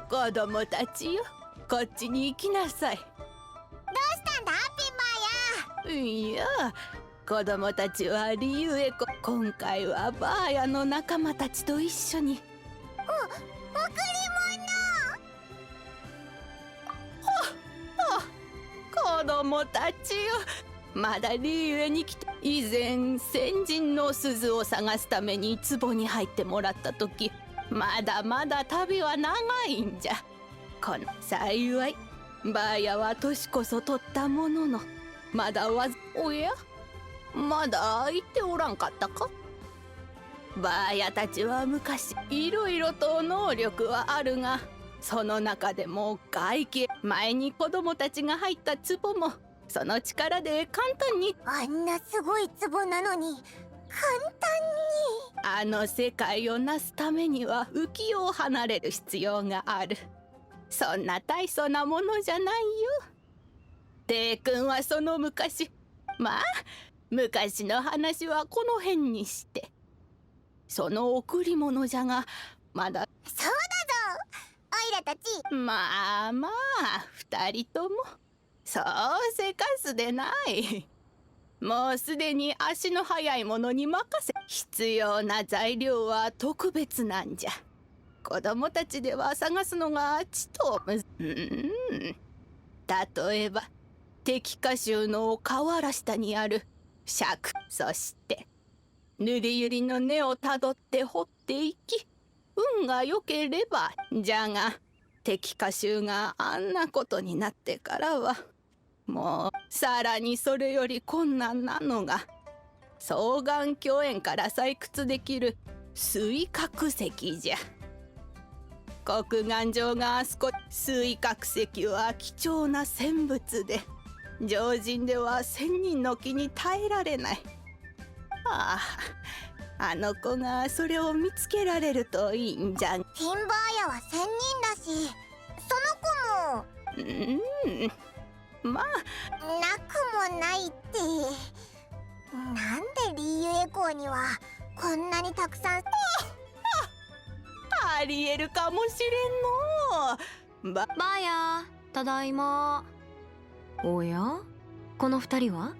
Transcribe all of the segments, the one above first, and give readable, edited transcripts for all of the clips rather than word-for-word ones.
子供たちよ、こっちに行きなさい。どうしたんだピンバーヤ。いや、子供たちはリユエコ。今回はバーヤの仲間たちと一緒に。贈り子供たちよ、まだリユエに来て。以前先人の鈴を探すために壺に入ってもらった時、まだまだ旅は長いんじゃ。この幸いバーヤは年こそ取ったものの、まだおや、まだ言っておらんかったか。バーヤたちは昔いろいろと能力はあるが、その中でも外気、前に子供たちが入った壺もその力で簡単に。あんなすごい壺なのに簡単に。あの世界をなすためには浮世を離れる必要がある。そんな大層なものじゃないよ。テイ君はその昔、まあ昔の話はこの辺にして、その贈り物じゃが、まだ。そうだぞおいらたち。まあまあ、二人ともそうせかすでない。もうすでに足の速いものに任せ、必要な材料は特別なんじゃ。子供たちでは探すのがちと例えば敵歌集の河原下にある尺、そして塗りゆりの根をたどって掘っていき、運が良ければじゃが、敵歌集があんなことになってからはもうさらにそれより困難なのが、双眼鏡園から採掘できる水殻石じゃ。黒岩城があそこ。水殻石は貴重な戦物で、常人では千人の木に耐えられない。ああの子がそれを見つけられるといいんじゃ。ピンバーヤは仙人だし、その子も。まあなくもないって。なんでリユエ港にはこんなにたくさん。ありえるかもしれんの。バーヤ、ただいま。おや、この二人は？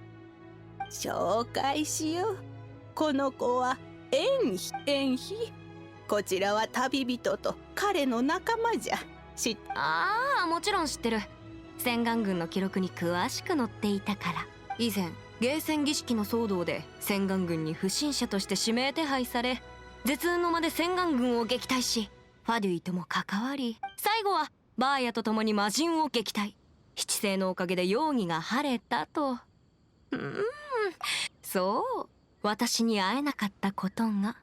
紹介しよう。この子はエンヒ。こちらは旅人と彼の仲間じゃ。ああ、もちろん知ってる。洗顔軍の記録に詳しく載っていたから。以前ゲーセン儀式の騒動で洗顔軍に不審者として指名手配され、絶運の間で洗顔軍を撃退し、ファデュイとも関わり、最後はバーヤと共に魔人を撃退。七星のおかげで容疑が晴れたと。そう、私に会えなかったことが。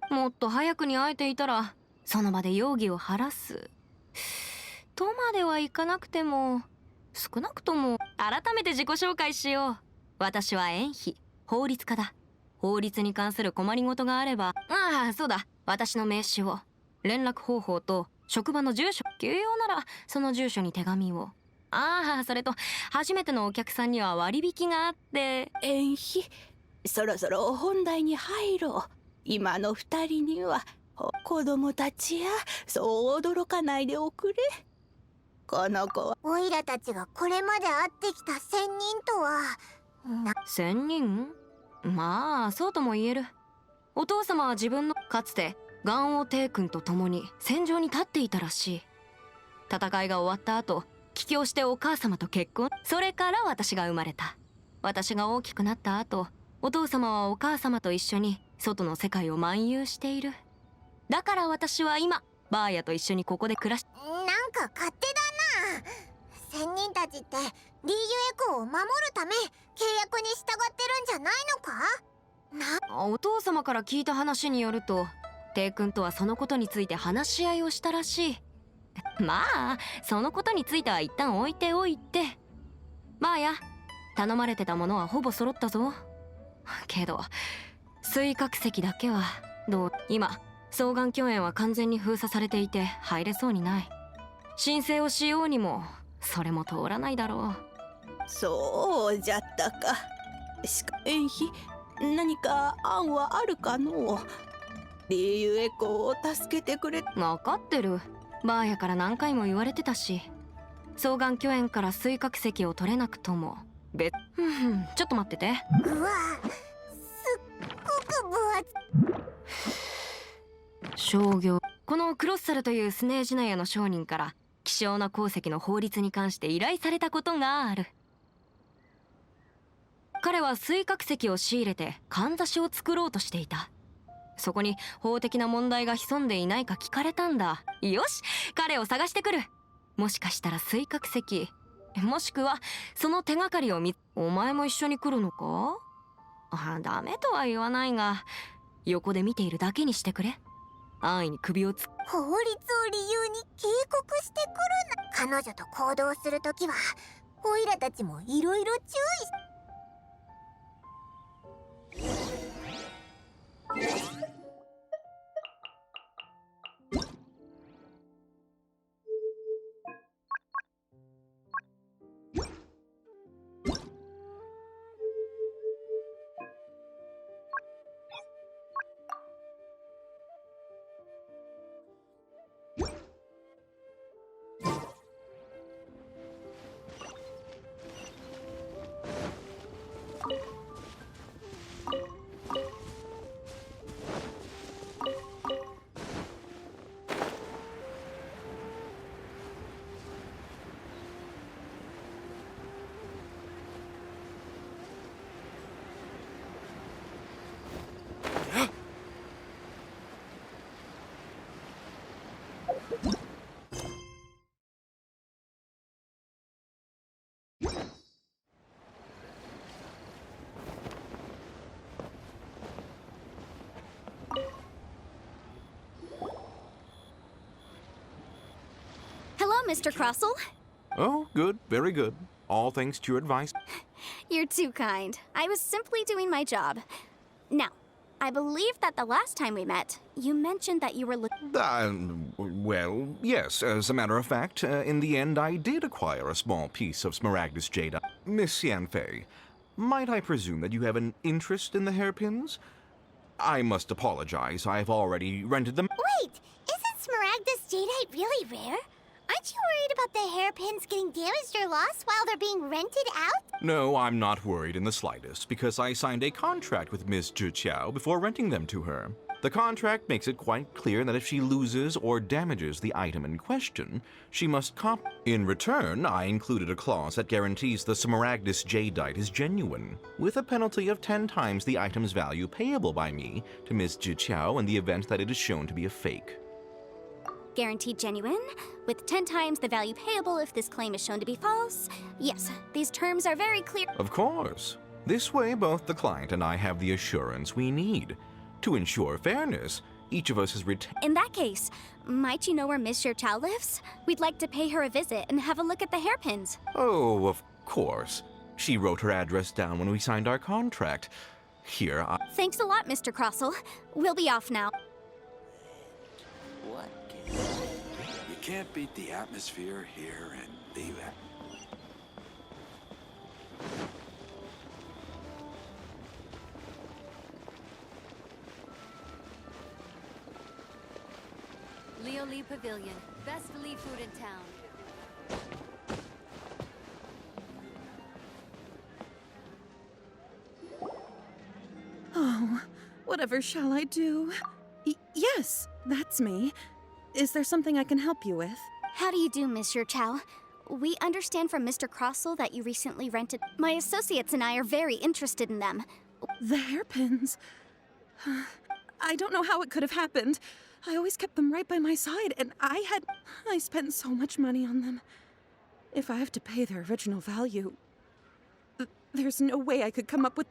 もっと早くに会えていたらその場で容疑を晴らすとまではいかなくても、少なくとも改めて自己紹介しよう。私はエンヒ、法律家だ。法律に関する困りごとがあれば、そうだ、私の名刺を、連絡方法と職場の住所、急用ならその住所に手紙を。それと初めてのお客さんには割引があって。エンヒ、そろそろ本題に入ろう。今の二人には子供たちや、そう驚かないでおくれ。この子は。オイラたちがこれまで会ってきた仙人とは。仙人？まあそうとも言える。お父様は自分のかつて元王帝君と共に戦場に立っていたらしい。戦いが終わった後、帰郷してお母様と結婚。それから私が生まれた。私が大きくなった後、お父様はお母様と一緒に外の世界を漫遊している。だから私は今バーヤと一緒にここで暮らし。なんか勝手だな。仙人たちってリーユエコを守るため契約に従ってるんじゃないのか？お父様から聞いた話によると、テイ君とはそのことについて話し合いをしたらしい。まあそのことについては一旦置いておいて、まあや頼まれてたものはほぼ揃ったぞ。けど水角石だけは今双眼鏡園は完全に封鎖されていて入れそうにない。申請をしようにもそれも通らないだろう。そうじゃったか。園費何か案はあるかのう。リーユエコを助けてくれ。分かってる。バーヤから何回も言われてたし、双眼鏡園から水角石を取れなくともちょっと待ってて。うわ、すっごく分厚。商業、このクロッサルというスネージナヤの商人から希少な鉱石の法律に関して依頼されたことがある。彼は水角石を仕入れてかんざしを作ろうとしていた。そこに法的な問題が潜んでいないか聞かれたんだ。よし、彼を探してくる。もしかしたら水角石、もしくはその手がかりをお前も一緒に来るのか？ダメとは言わないが、横で見ているだけにしてくれ。安易に首を法律を理由に警告してくるな。彼女と行動するときはオイラたちもいろいろ注意。Hello, Mr. Crossell. Oh, good, very good. All thanks to your advice. You're too kind. I was simply doing my job. Now, I believe that the last time we met, you mentioned that you were looking... Well, yes, as a matter of fact, in the end I did acquire a small piece of Smaragdus jade. Miss Yanfei, might I presume that you have an interest in the hairpins? I must apologize, I've already rented them. Wait, isn't Smaragdus jadeite really rare? Aren't you worried about the hairpins getting damaged or lost while they're being rented out? No, I'm not worried in the slightest, because I signed a contract with Miss Zhiqiao before renting them to her. The contract makes it quite clear that if she loses or damages the item in question, she must In return, I included a clause that guarantees the Smaragdus jadeite is genuine, with a penalty of 10 times the item's value payable by me to Miss Zhiqiao in the event that it is shown to be a fake. Guaranteed genuine, with 10 times the value payable if this claim is shown to be false. Yes, these terms are very clear. Of course. This way, both the client and I have the assurance we need. To ensure fairness, each of us has retained... In that case, might you know where Miss Zhiqiao lives? We'd like to pay her a visit and have a look at the hairpins. Oh, of course. She wrote her address down when we signed our contract. Here, Thanks a lot, Mr. Crossell. We'll be off now. What? You can't beat the atmosphere here and the... Leo Lee Pavilion. Best Lee food in town. Oh, whatever shall I do? Yes, that's me. Is there something I can help you with? How do you do, Miss Zhiqiao? We understand from Mr. Crossell that you recently rented... My associates and I are very interested in them. The hairpins. I don't know how it could have happened. I always kept them right by my side, and I spent so much money on them. If I have to pay their original value, there's no way I could come up with...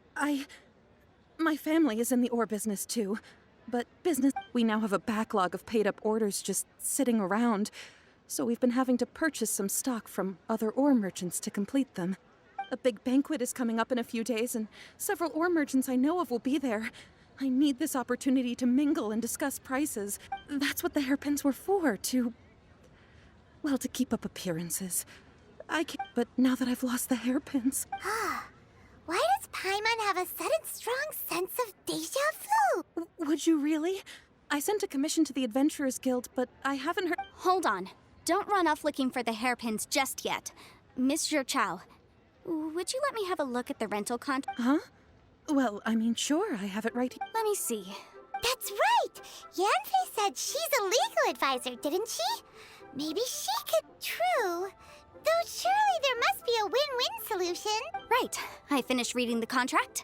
My family is in the ore business too. But we now have a backlog of paid-up orders just sitting around. So we've been having to purchase some stock from other ore merchants to complete them. A big banquet is coming up in a few days, and several ore merchants I know of will be there. I need this opportunity to mingle and discuss prices. That's what the hairpins were for, to keep up appearances. But now that I've lost the hairpins... Why does Paimon have a sudden strong sense of deja vu? Would you really? I sent a commission to the Adventurers Guild, but I haven't heard... Hold on. Don't run off looking for the hairpins just yet. Mr. Chow, would you let me have a look at the rental contract? Huh? Well, I mean, sure, I have it right here. Let me see. That's right! Yanfei said she's a legal advisor, didn't she? Maybe she could... True. Though surely there must be a win-win solution. Right. I finished reading the contract.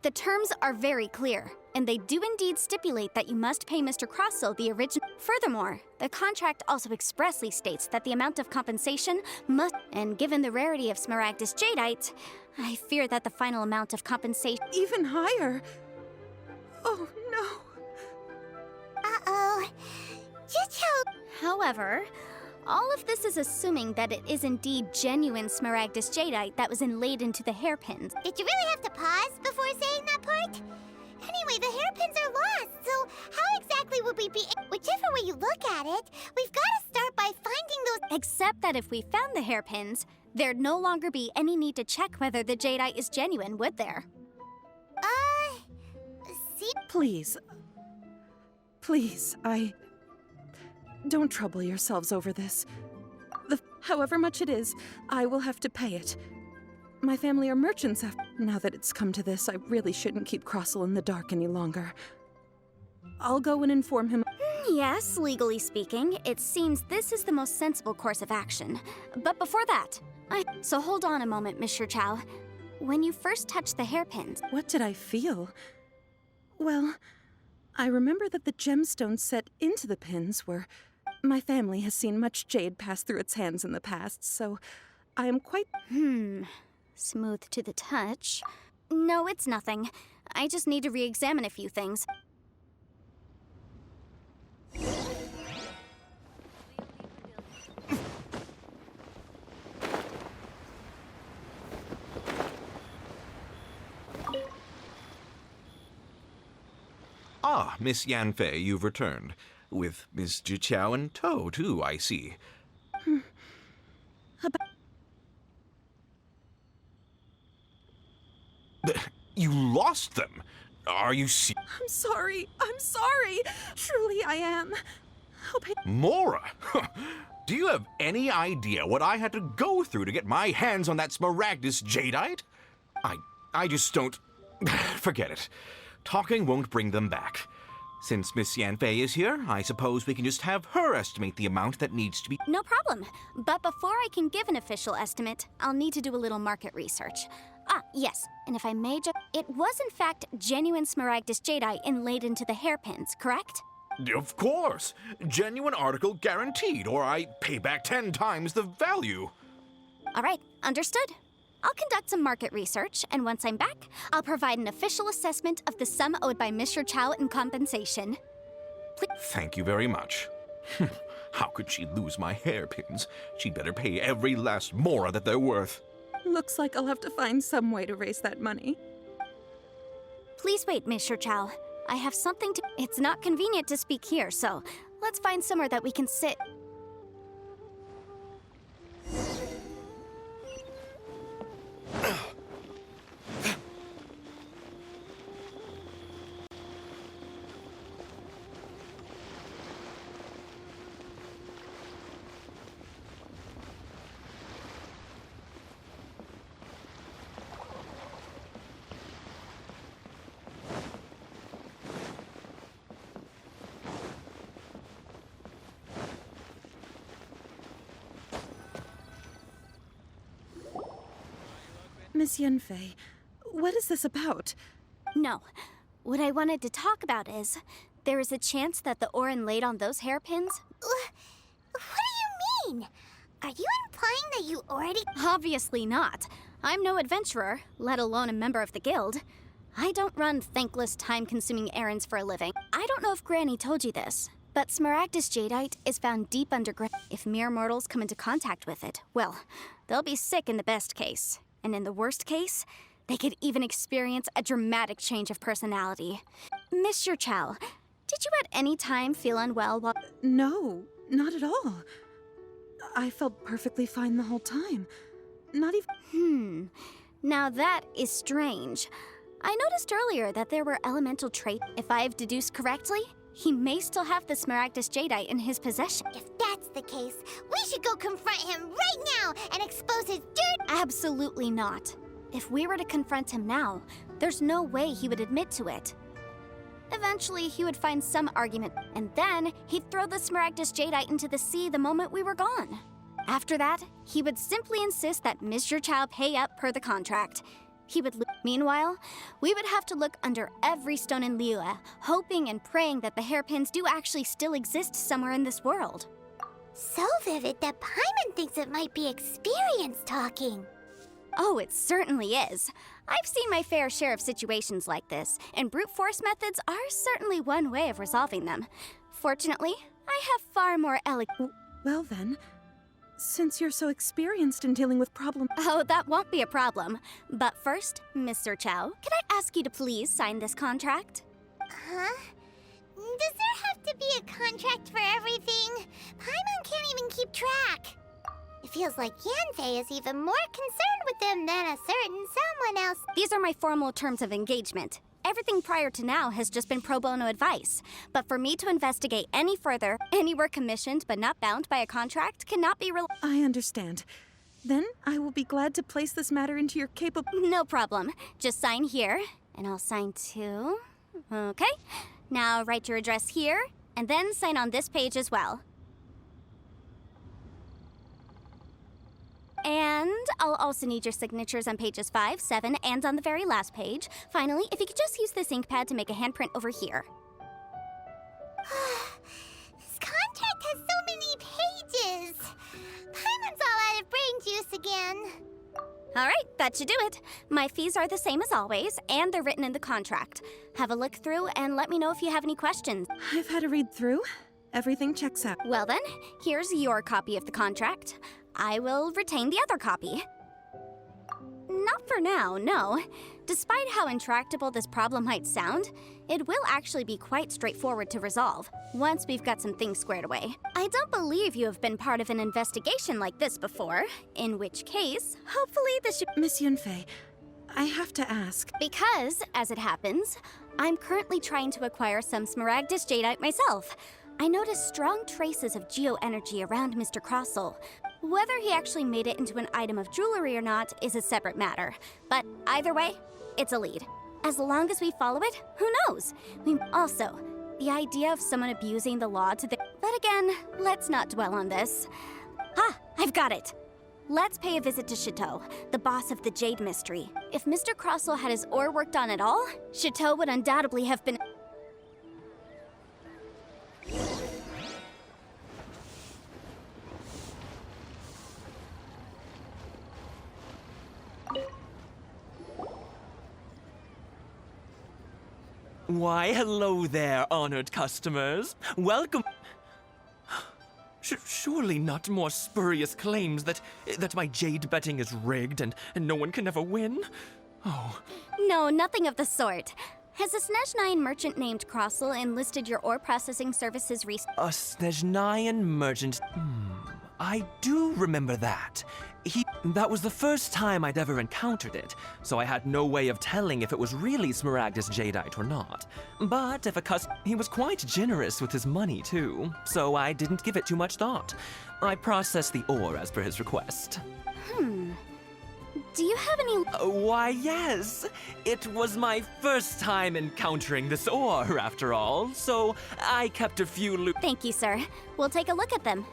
The terms are very clear, and they do indeed stipulate that you must pay Mr. Crossell the original. Furthermore, the contract also expressly states that the amount of compensation must... And given the rarity of Smaragdus Jadeite, I fear that the final amount of compensation... Even higher? Oh, no. Uh-oh. Just how... However, all of this is assuming that it is indeed genuine Smaragdus Jadeite that was inlaid into the hairpins. Did you really have to pause before saying that part? Anyway, the hairpins are lost, so how exactly would we be... Whichever way you look at it, we've got to start by finding those... Except that if we found the hairpins, there'd no longer be any need to check whether the Jadeite is genuine, would there? See... Please. Please, Don't trouble yourselves over this. However much it is, I will have to pay it. My family are merchants now that it's come to this, I really shouldn't keep Crossell in the dark any longer. I'll go and inform him. Yes, legally speaking, it seems this is the most sensible course of action. But before that, So hold on a moment, Mr. Chow. When you first touched the hairpins... What did I feel? Well, I remember that the gemstones set into the pins were... My family has seen much jade pass through its hands in the past, so I am quite... Smooth to the touch. No, it's nothing. I just need to re-examine a few things. Ah, Miss Yanfei, you've returned. With Miss Jiqiao in tow, too, I see. You lost them? Are you I'm sorry. Truly I am. Mora! Do you have any idea what I had to go through to get my hands on that Smaragdus Jadeite? I just don't... Forget it. Talking won't bring them back. Since Miss Yanfei is here, I suppose we can just have her estimate the amount that needs to be... No problem. But before I can give an official estimate, I'll need to do a little market research. Ah, yes, and if I may it was in fact genuine Smaragdus Jadeite inlaid into the hairpins, correct? Of course! Genuine article guaranteed, or I pay back 10 times the value. All right, understood. I'll conduct some market research, and once I'm back, I'll provide an official assessment of the sum owed by Mr. Chow in compensation. Thank you very much. How could she lose my hairpins? She'd better pay every last mora that they're worth. Looks like I'll have to find some way to raise that money. Please wait, Mr. Chow. I have something to... It's not convenient to speak here, so let's find somewhere that we can sit. Miss Yanfei, what is this about? No. What I wanted to talk about is, there is a chance that the ore inlaid on those hairpins... What do you mean? Are you implying that you already... Obviously not. I'm no adventurer, let alone a member of the guild. I don't run thankless, time-consuming errands for a living. I don't know if Granny told you this, but Smaragdus jadeite is found deep underground. If mere mortals come into contact with it, well, they'll be sick in the best case. And in the worst case, they could even experience a dramatic change of personality. Mr. Chow, did you at any time feel unwell while... No, not at all. I felt perfectly fine the whole time. Not even... Now that is strange. I noticed earlier that there were elemental traits. If I've deduced correctly, he may still have the Smaragdus jadeite in his possession. If that's the case, we should go confront him right now and expose his dirt. Absolutely not. If we were to confront him now, there's no way he would admit to it. Eventually, he would find some argument, and then he'd throw the Smaragdus jadeite into the sea the moment we were gone. After that, he would simply insist that Mr. Chow pay up per the contract. He would Meanwhile, we would have to look under every stone in Liyue, hoping and praying that the hairpins do actually still exist somewhere in this world. So vivid that Paimon thinks it might be experience talking. Oh, it certainly is. I've seen my fair share of situations like this, and brute force methods are certainly one way of resolving them. Fortunately, I have far more elegant... Well then, since you're so experienced in dealing with problems... Oh, that won't be a problem. But first, Mr. Chow, can I ask you to please sign this contract? Huh? Does there have to be a contract for everything? Paimon can't even keep track. It feels like Yanfei is even more concerned with them than a certain someone else. These are my formal terms of engagement. Everything prior to now has just been pro bono advice. But for me to investigate any further, any work commissioned but not bound by a contract cannot be I understand. Then I will be glad to place this matter into your capable... No problem. Just sign here, and I'll sign too. Okay. Now write your address here, and then sign on this page as well. And I'll also need your signatures on pages 5, 7, and on the very last page. Finally, if you could just use this ink pad to make a handprint over here. This contract has so many pages. Paimon's all out of brain juice again. All right, that should do it. My fees are the same as always, and they're written in the contract. Have a look through and let me know if you have any questions. I've had a read through. Everything checks out. Well then, here's your copy of the contract. I will retain the other copy. Not for now, no. Despite how intractable this problem might sound, it will actually be quite straightforward to resolve, once we've got some things squared away. I don't believe you have been part of an investigation like this before, in which case, hopefully this should— Miss Yunfei, I have to ask. Because, as it happens, I'm currently trying to acquire some Smaragdus jadeite myself. I noticed strong traces of geoenergy around Mr. Crossel. Whether he actually made it into an item of jewelry or not is a separate matter. But either way, it's a lead. As long as we follow it, who knows? Also, the idea of someone abusing the law to the... But again, let's not dwell on this. I've got it. Let's pay a visit to Chateau, the boss of the Jade Mystery. If Mr. Crossel had his ore worked on at all, Chateau would undoubtedly have been... Why, hello there, honored customers. Welcome. Surely not more spurious claims that my jade betting is rigged and no one can ever win? Oh. No, nothing of the sort. Has a Snezhnayan merchant named Crossel enlisted your ore processing services recently? A Snezhnayan merchant. I do remember that. That was the first time I'd ever encountered it, so I had no way of telling if it was really Smaragdus jadeite or not. But if he was quite generous with his money too, so I didn't give it too much thought. I processed the ore as per his request. Do you have any... Why, yes. It was my first time encountering this ore, after all, so I kept a few Thank you, sir. We'll take a look at them.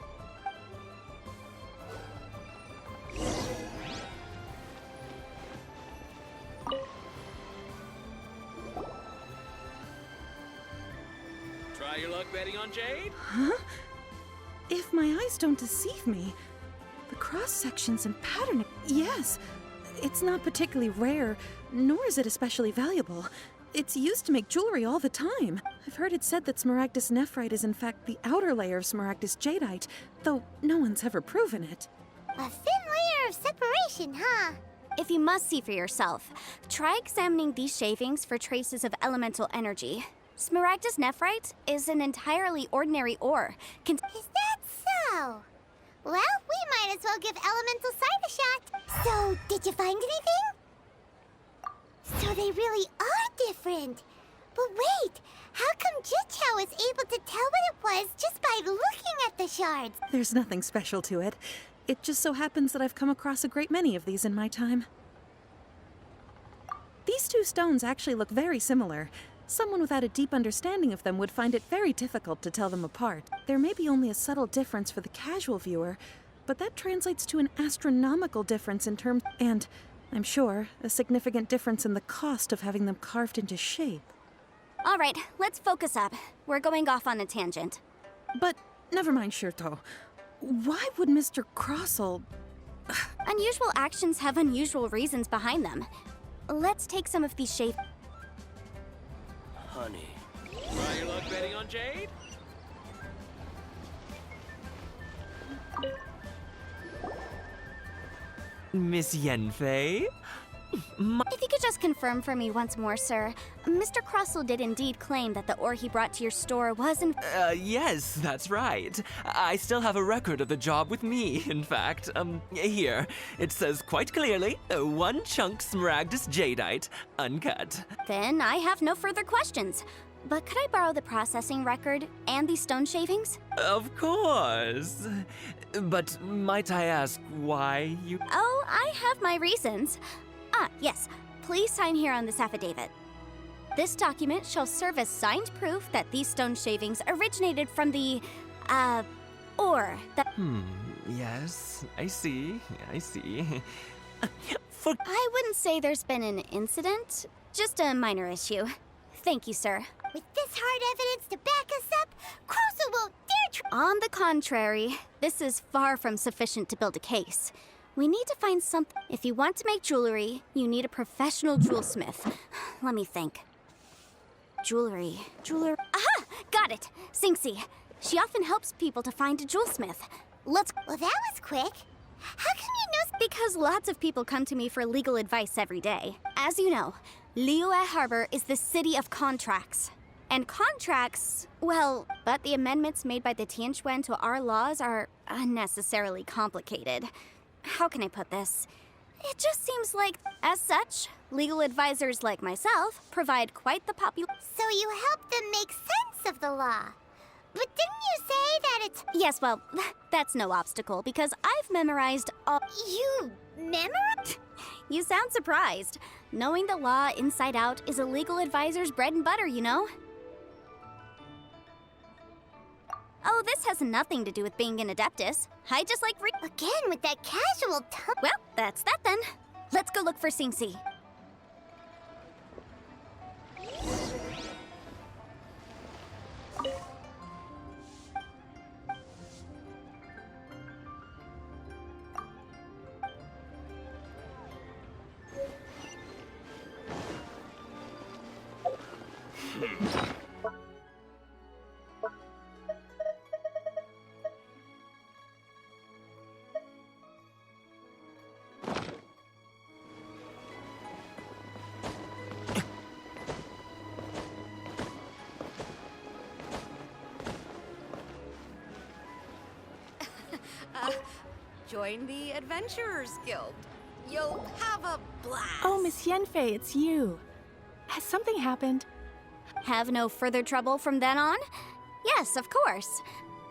Try your luck betting on jade? Huh? If my eyes don't deceive me, the cross-sections and pattern... Yes, It's not particularly rare, nor is it especially valuable. It's used to make jewelry all the time. I've heard it said that smaragdus nephrite is in fact the outer layer of smaragdus jadeite, though no one's ever proven it. A thin layer of separation, huh? If you must see for yourself, try examining these shavings for traces of elemental energy. Smaragdus nephrite is an entirely ordinary ore. Is that so? Well, we might as well give elemental sight a shot. So, did you find anything? So they really are different. But wait, how come Jichao was able to tell what it was just by looking at the shards? There's nothing special to it. It just so happens that I've come across a great many of these in my time. These two stones actually look very similar. Someone without a deep understanding of them would find it very difficult to tell them apart. There may be only a subtle difference for the casual viewer, but that translates to an astronomical difference in terms, and I'm sure, a significant difference in the cost of having them carved into shape. All right, let's focus up. We're going off on a tangent. But never mind, Shirto. Why would Mr. Crossell... Unusual actions have unusual reasons behind them. Let's take some of these shave... Honey. Try your luck betting on Jade? Miss Yenfei? If you could just confirm for me once more, sir. Mr. Crossell did indeed claim that the ore he brought to your store was in... Yes, that's right. I still have a record of the job with me, in fact. Here. It says quite clearly, 1 chunk smaragdus jadeite, uncut. Then I have no further questions. But could I borrow the processing record and these stone shavings? Of course. But might I ask why you... Oh, I have my reasons. Ah, yes. Please sign here on this affidavit. This document shall serve as signed proof that these stone shavings originated from the, ore that... Yes, I see. I wouldn't say there's been an incident, just a minor issue. Thank you, sir. With this hard evidence to back us up, Crossell won't dare On the contrary, this is far from sufficient to build a case. We need to find something. If you want to make jewelry, you need a professional jewelsmith. Let me think. Jeweler. Aha! Got it! Singxi. She often helps people to find a jewelsmith. Well, that was quick. How come you know? Because lots of people come to me for legal advice every day. As you know, Liyue Harbor is the city of contracts. And contracts, well, but the amendments made by the Tianquan to our laws are unnecessarily complicated. How can I put this? It just seems like, as such, legal advisors like myself provide quite the So you help them make sense of the law. But didn't you say that it's... Yes, well, that's no obstacle, because I've memorized all... You memorized? You sound surprised. Knowing the law inside out is a legal advisor's bread and butter, you know? Oh, this has nothing to do with being an adeptus. I just like Again, with that casual tone. Well, that's that then. Let's go look for Singxi. Join the Adventurers Guild. You'll have a blast. Oh, Miss Yenfei, it's you. Has something happened? Have no further trouble from then on? Yes, of course.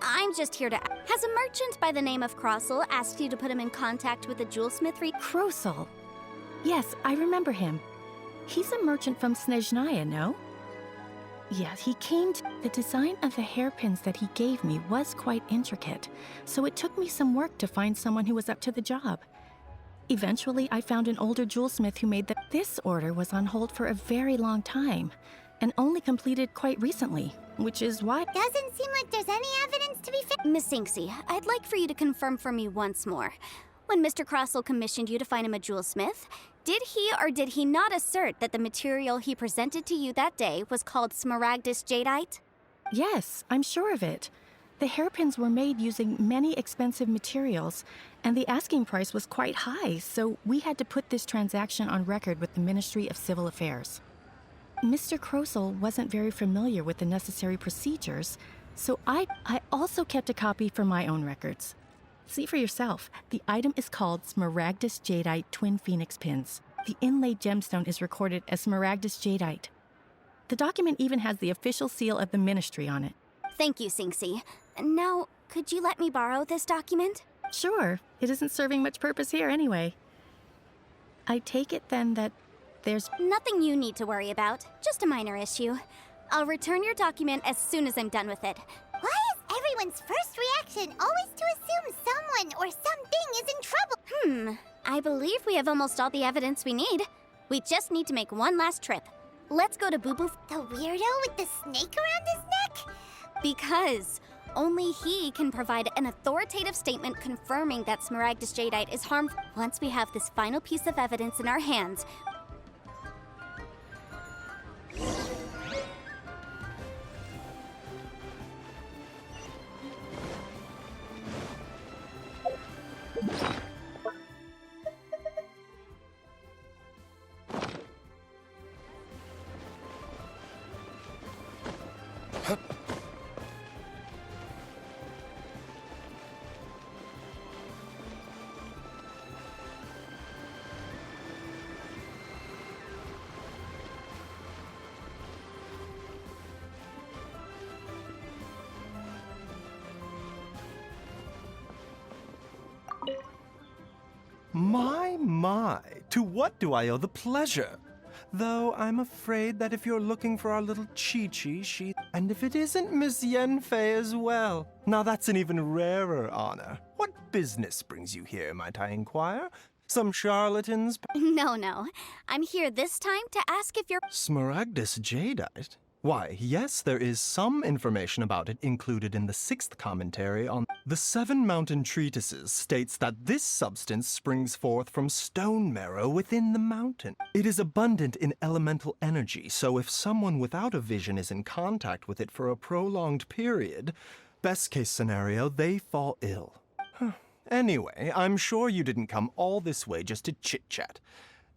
I'm just here to... Has a merchant by the name of Crossell asked you to put him in contact with a jewelsmith? Crossell. Yes, I remember him. He's a merchant from Snezhnaya, no? Yes, he came to... The design of the hairpins that he gave me was quite intricate, so it took me some work to find someone who was up to the job. Eventually, I found an older jewelsmith who made the... This order was on hold for a very long time, and only completed quite recently, which is why... Doesn't seem like there's any evidence to be Miss Singxi, I'd like for you to confirm for me once more. When Mr. Crossell commissioned you to find him a jewelsmith, did he or did he not assert that the material he presented to you that day was called smaragdus jadeite? Yes, I'm sure of it. The hairpins were made using many expensive materials, and the asking price was quite high, so we had to put this transaction on record with the Ministry of Civil Affairs. Mr. Crossell wasn't very familiar with the necessary procedures, so I also kept a copy for my own records. See for yourself, the item is called Smaragdus Jadeite Twin Phoenix Pins. The inlaid gemstone is recorded as Smaragdus Jadeite. The document even has the official seal of the ministry on it. Thank you, Sinxie. Now, could you let me borrow this document? Sure, it isn't serving much purpose here anyway. I take it then that there's Nothing you need to worry about, just a minor issue. I'll return your document as soon as I'm done with it. Why is everyone's first reaction always to assume someone or something is in trouble? I believe we have almost all the evidence we need. We just need to make one last trip. Let's go to Boo Boo. The weirdo with the snake around his neck? Because only he can provide an authoritative statement confirming that smaragdus jadeite is harmful. Once we have this final piece of evidence in our hands, My, to what do I owe the pleasure? Though I'm afraid that if you're looking for our little Chi-Chi, and if it isn't Miss Yenfei as well. Now that's an even rarer honor. What business brings you here, might I inquire? Some charlatans? No. I'm here this time to ask if you're... Smaragdus jadeite? Why, yes, there is some information about it included in the 6th commentary on the 7 Mountain Treatises states that this substance springs forth from stone marrow within the mountain. It is abundant in elemental energy, so if someone without a vision is in contact with it for a prolonged period, best case scenario, they fall ill. Anyway, I'm sure you didn't come all this way just to chit-chat.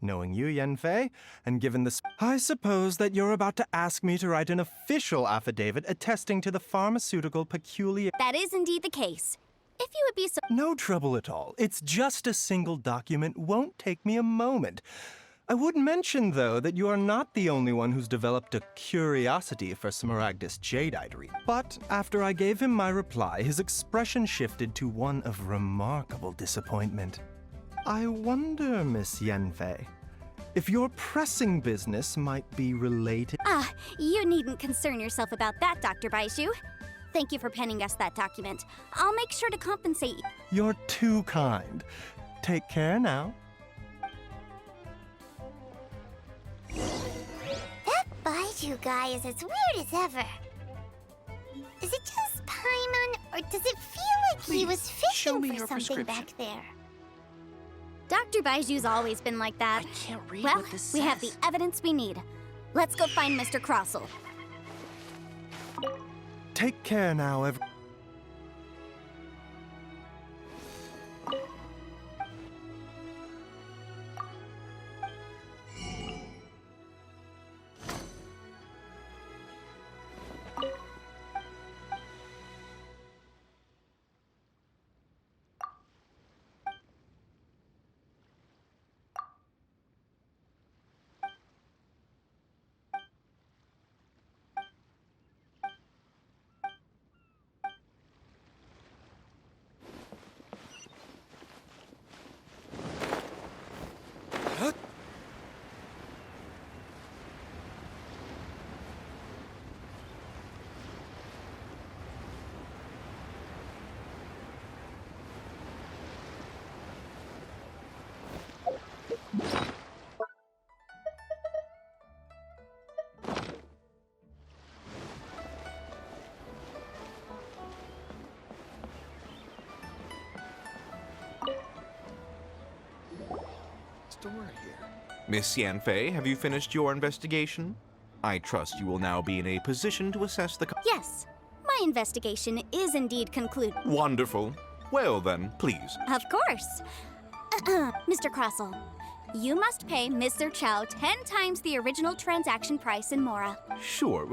Knowing you, Yenfei, and given this, I suppose that you're about to ask me to write an official affidavit attesting to the pharmaceutical peculiar... That is indeed the case. If you would be so... No trouble at all. It's just a single document. Won't take me a moment. I would mention, though, that you are not the only one who's developed a curiosity for smaragdus jadeite. But after I gave him my reply, his expression shifted to one of remarkable disappointment. I wonder, Miss Yenfei, if your pressing business might be related... You needn't concern yourself about that, Dr. Baizhu. Thank you for penning us that document. I'll make sure to compensate you. You're too kind. Take care now. That Baizhu guy is as weird as ever. Is it just Paimon, or does it feel like he was show me fishing your for something prescription. back there? Dr. Baiju's always been like that. I can't read Well, what this we have the says. evidence we need. Let's go find Mr. Crossell. Take care now, store here. Miss Yanfei, have you finished your investigation? I trust you will now be in a position to assess the... Yes, my investigation is indeed concluded. Wonderful. Well then, please. Of course. Mr. Crossell, you must pay Mr. Chow 10 times the original transaction price in Mora. Sure.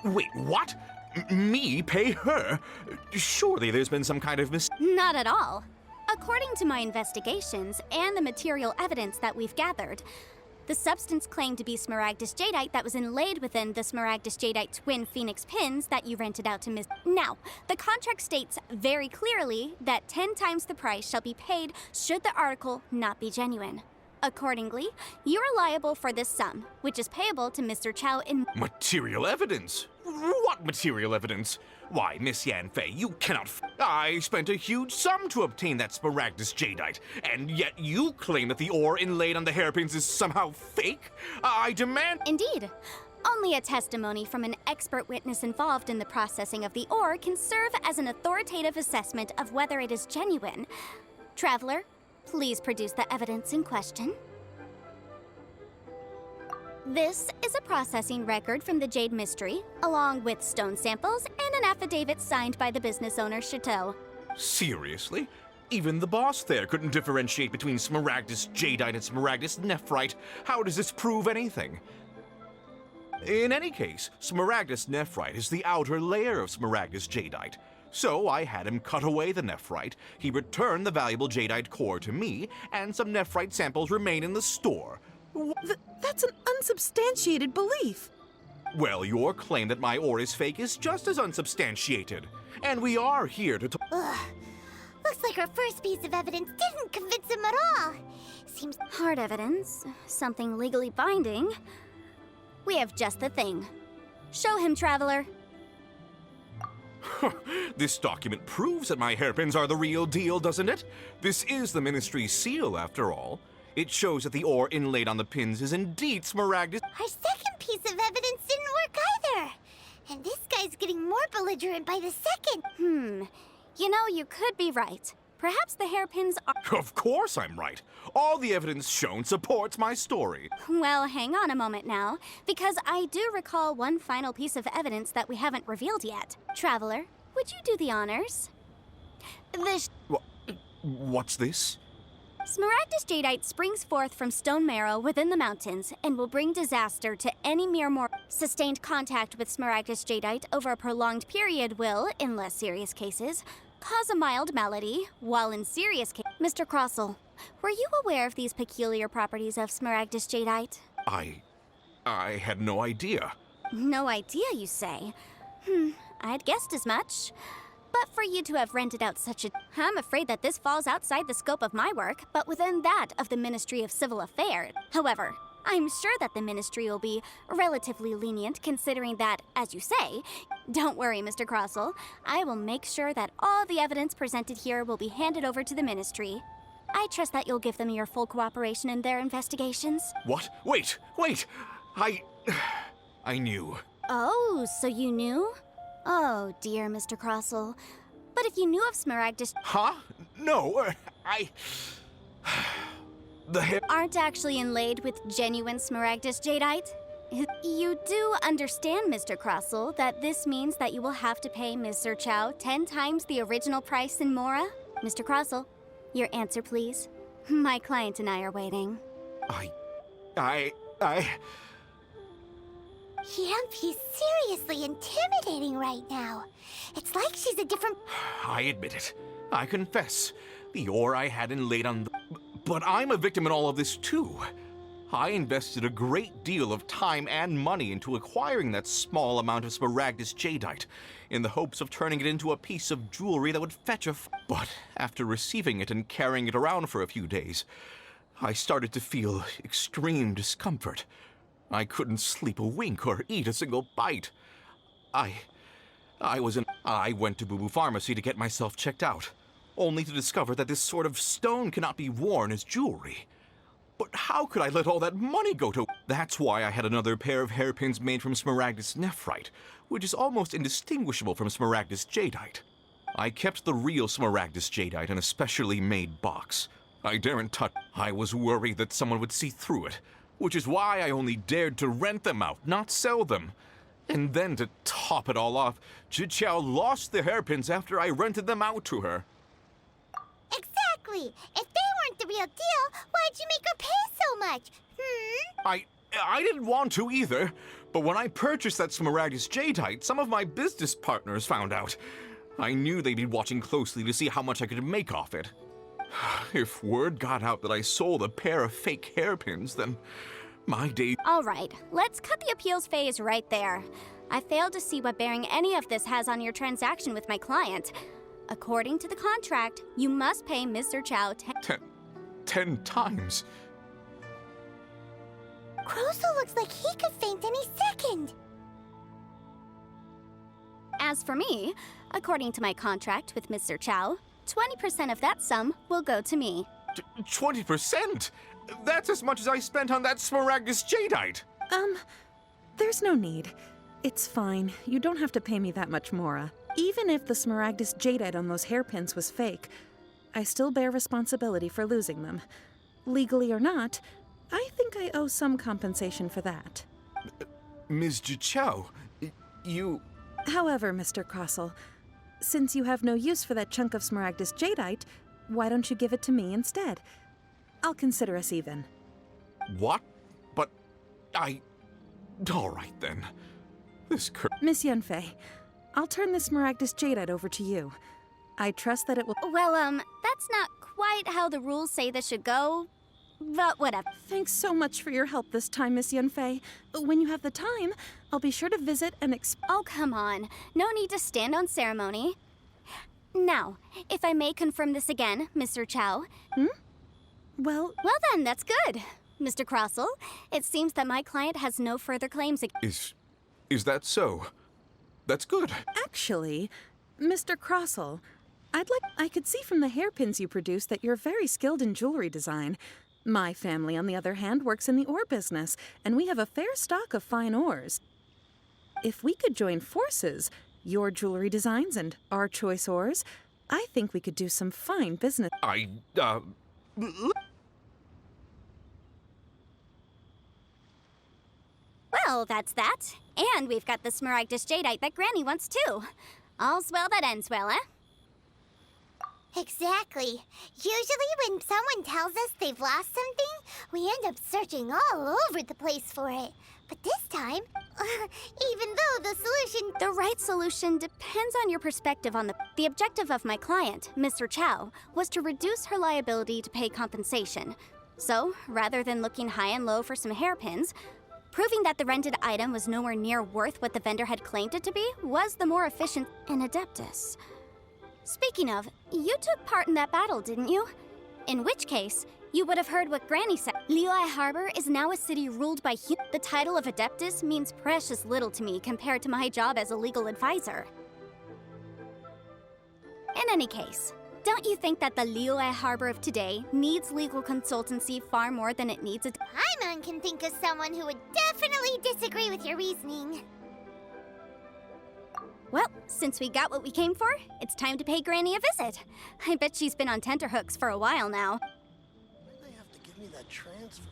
Wait, what? Me pay her? Surely there's been some kind of Not at all. According to my investigations and the material evidence that we've gathered, the substance claimed to be Smaragdus Jadeite that was inlaid within the Smaragdus Jadeite twin phoenix pins that you rented out to Miss. Now, the contract states very clearly that 10 times the price shall be paid should the article not be genuine. Accordingly, you are liable for this sum, which is payable to Mr. Chow in... Material evidence? What material evidence? Why, Miss Yanfei, you cannot I spent a huge sum to obtain that Smaragdus Jadeite, and yet you claim that the ore inlaid on the hairpins is somehow fake? I demand... Indeed. Only a testimony from an expert witness involved in the processing of the ore can serve as an authoritative assessment of whether it is genuine. Traveler, please produce the evidence in question. This is a processing record from the Jade Mystery, along with stone samples and an affidavit signed by the business owner, Chateau. Seriously? Even the boss there couldn't differentiate between Smaragdus Jadeite and Smaragdus Nephrite. How does this prove anything? In any case, Smaragdus Nephrite is the outer layer of Smaragdus Jadeite. So I had him cut away the nephrite, he returned the valuable jadeite core to me, and some nephrite samples remain in the store. That's an unsubstantiated belief. Well, your claim that my ore is fake is just as unsubstantiated. And we are here to Ugh. Looks like our first piece of evidence didn't convince him at all. Seems hard evidence, something legally binding. We have just the thing. Show him, Traveler. This document proves that my hairpins are the real deal, doesn't it? This is the Ministry's seal, after all. It shows that the ore inlaid on the pins is indeed Smaragdus. our second piece of evidence didn't work either. And this guy's getting more belligerent by the second. You know, you could be right. Perhaps the hairpins are... Of course I'm right. All the evidence shown supports my story. Well, hang on a moment now, because I do recall one final piece of evidence that we haven't revealed yet. Traveler, would you do the honors? What's this? Smaragdus Jadeite springs forth from stone marrow within the mountains and will bring disaster to any mere mortal. Sustained contact with Smaragdus Jadeite over a prolonged period will, in less serious cases, cause a mild malady, while in serious cases... Mr. Crossell, were you aware of these peculiar properties of Smaragdus Jadeite? I had no idea. No idea, you say? I'd guessed as much. But for you to have rented out such a... I'm afraid that this falls outside the scope of my work, but within that of the Ministry of Civil Affairs. However, I'm sure that the Ministry will be relatively lenient, considering that, as you say... Don't worry, Mr. Crossell. I will make sure that all the evidence presented here will be handed over to the Ministry. I trust that you'll give them your full cooperation in their investigations. What? Wait! I knew. Oh, so you knew? Oh, dear, Mr. Crossell. But if you knew of Smaragdus... Huh? No, the hair... aren't actually inlaid with genuine Smaragdus Jadeite? You do understand, Mr. Crossell, that this means that you will have to pay Mr. Chow 10 times the original price in Mora? Mr. Crossell, your answer, please. My client and I are waiting. He's seriously intimidating right now. It's like she's a different... I admit it. I confess. The ore I had inlaid on the... But I'm a victim in all of this, too. I invested a great deal of time and money into acquiring that small amount of Smaragdus Jadeite, in the hopes of turning it into a piece of jewelry that would fetch a... But after receiving it and carrying it around for a few days, I started to feel extreme discomfort. I couldn't sleep a wink or eat a single bite. I went to Boo Boo Pharmacy to get myself checked out, only to discover that this sort of stone cannot be worn as jewelry. But how could I let all that money go to... That's why I had another pair of hairpins made from Smaragdus Nephrite, which is almost indistinguishable from Smaragdus Jadeite. I kept the real Smaragdus Jadeite in a specially made box. I daren't touch. I was worried that someone would see through it, which is why I only dared to rent them out, not sell them. And then to top it all off, Zhiqiao lost the hairpins after I rented them out to her. Exactly. If they weren't the real deal, why'd you make her pay so much? I didn't want to either, but when I purchased that Smaragdus jadeite, some of my business partners found out. I knew they'd be watching closely to see how much I could make off it. If word got out that I sold a pair of fake hairpins, then my day... All right, let's cut the appeals phase right there. I failed to see what bearing any of this has on your transaction with my client. According to the contract, you must pay Mr. Chow 10 times. Crosel looks like he could faint any second. As for me, according to my contract with Mr. Chow, 20% of that sum will go to me. 20%? That's as much as I spent on that Smaragdus jadeite. There's no need. It's fine. You don't have to pay me that much more. Even if the Smaragdus jadeite on those hairpins was fake, I still bear responsibility for losing them. Legally or not, I think I owe some compensation for that. Ms. Zhiqiao, you... However, Mr. Crossell, since you have no use for that chunk of Smaragdus jadeite, why don't you give it to me instead? I'll consider us even. What? But all right then. Miss Yunfei, I'll turn this Smaragdus jadeite over to you. I trust that it will... Well, that's not quite how the rules say this should go, but whatever. Thanks so much for your help this time, Miss Yunfei. When you have the time, I'll be sure to visit and Oh, come on. No need to stand on ceremony. Now, if I may confirm this again, Mr. Chow. Well then, that's good. Mr. Crossell, it seems that my client has no further claims Is that so? That's good. Actually, Mr. Crossell, I could see from the hairpins you produce that you're very skilled in jewelry design. My family, on the other hand, works in the ore business, and we have a fair stock of fine ores. If we could join forces, your jewelry designs and our choice ores, I think we could do some fine business. Well, that's that. And we've got the Smaragdus jadeite that Granny wants too. All's well that ends well, eh? Exactly. Usually when someone tells us they've lost something, we end up searching all over the place for it. But this time, even though the solution... The right solution depends on your perspective on the objective of my client, Mr. Chow, was to reduce her liability to pay compensation. So, rather than looking high and low for some hairpins, proving that the rented item was nowhere near worth what the vendor had claimed it to be was the more efficient and adeptus. Speaking of, you took part in that battle, didn't you? In which case, you would have heard what Granny said. Liyue Harbor is now a city ruled by humans. The title of Adeptus means precious little to me compared to my job as a legal advisor. In any case, don't you think that the Liyue Harbor of today needs legal consultancy far more than it needs a... Paimon can think of someone who would definitely disagree with your reasoning. Well, since we got what we came for, it's time to pay Granny a visit. I bet she's been on tenterhooks for a while now. Why'd they have to give me that transfer?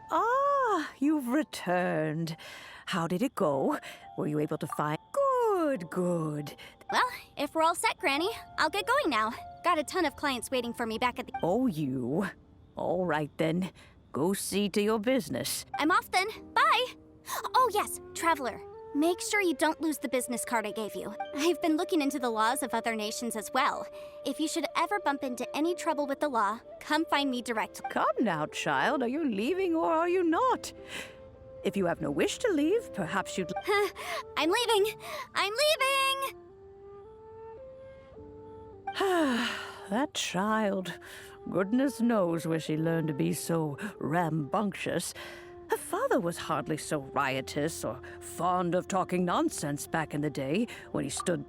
Ah, you've returned. How did it go? Were you able to find... Good, good. Well, if we're all set, Granny, I'll get going now. Got a ton of clients waiting for me back at the... Oh, you. All right, then. Go see to your business. I'm off then. Bye! Oh, yes, Traveler. Make sure you don't lose the business card I gave you. I've been looking into the laws of other nations as well. If you should ever bump into any trouble with the law, come find me directly. Come now, child. Are you leaving or are you not? If you have no wish to leave, perhaps you'd... I'm leaving! I'm leaving! That child. Goodness knows where she learned to be so rambunctious. Her father was hardly so riotous or fond of talking nonsense back in the day when he stood...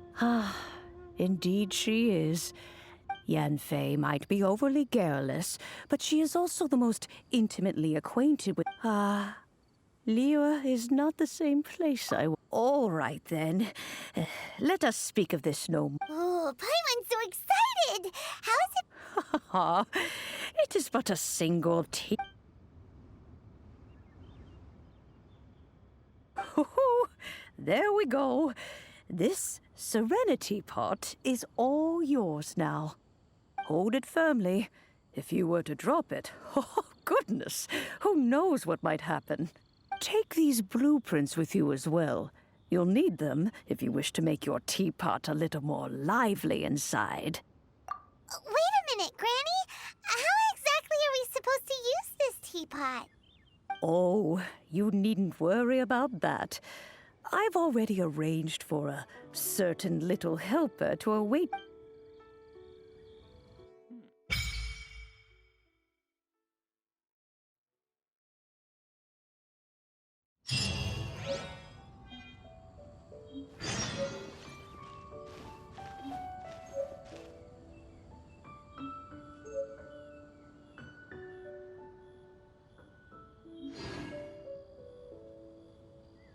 Indeed she is. Yanfei might be overly garrulous, but she is also the most intimately acquainted with... Liyue is not the same place All right, then. Let us speak of this no more. Oh, Paimon's so excited! How is it? It is but a single tea. There we go. This Serenity Pot is all yours now. Hold it firmly. If you were to drop it, oh goodness, who knows what might happen. Take these blueprints with you as well. You'll need them if you wish to make your teapot a little more lively inside. Wait a minute, Granny. How exactly are we supposed to use this teapot? Oh, you needn't worry about that. I've already arranged for a certain little helper to await...